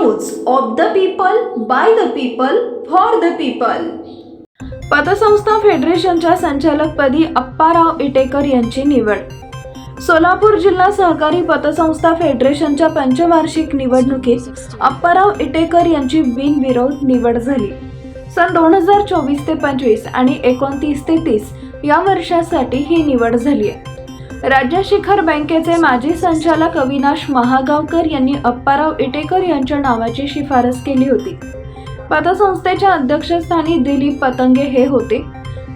News of the people, by the people, for the people. पतसंस्था फेडरेशनच्या संचालकपदी अप्पाराव इटेकर यांची निवड. सोलापूर जिल्हा सहकारी पतसंस्था फेडरेशनच्या पंचवार्षिक निवडणुकीत अप्पाराव इटेकर यांची बिनविरोध निवड झाली. सन 2024 ते 25 आणि 29 ते 30 या वर्षासाठी ही निवड झाली आहे. राज्य शिखर बँकेचे माजी संचालक अविनाश महागावकर यांनी अप्पाराव इटेकर यांच्या नावाची शिफारस केली होती. पतसंस्थेच्या अध्यक्षस्थानी दिलीप पतंगे हे होते.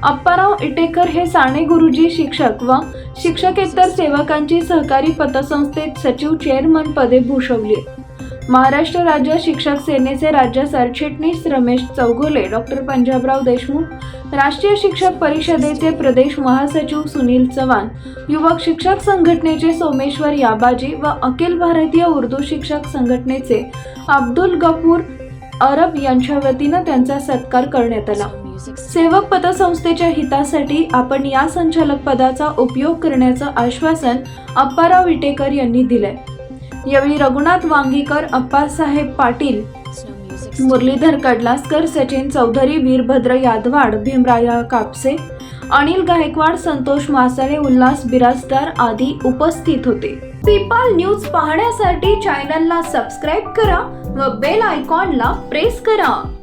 अप्पाराव इटेकर हे साने गुरुजी शिक्षक व शिक्षकेतर सेवकांची सहकारी पतसंस्थेत सचिव चेअरमन पदे भूषवली. महाराष्ट्र राज्य शिक्षक सेनेचे राज्य सरचिटणीस रमेश चौगुले, डॉक्टर पंजाबराव देशमुख, राष्ट्रीय शिक्षक परिषदेचे प्रदेश महासचिव सुनील चव्हाण, युवक शिक्षक संघटनेचे सोमेश्वर याबाजी व अखिल भारतीय उर्दू शिक्षक संघटनेचे अब्दुल गफूर अरब यांच्या वतीनं त्यांचा सत्कार करण्यात आला. सेवक पतसंस्थेच्या हितासाठी आपण या संचालक पदाचा उपयोग करण्याचं आश्वासन अप्पाराव इटेकर यांनी दिलंय. यावेळी रघुनाथ वांगीकर, अप्पासाहेब पाटील, मुरलीधर कडलासकर, सचिन चौधरी, वीरभद्र यादवाड, भीमराया कापसे, अनिल गायकवाड, संतोष मासाळे, उल्हास बिराजदार आदी उपस्थित होते. पीपल न्यूज पाहण्यासाठी चॅनलला सबस्क्राईब करा व बेल आयकॉनला प्रेस करा.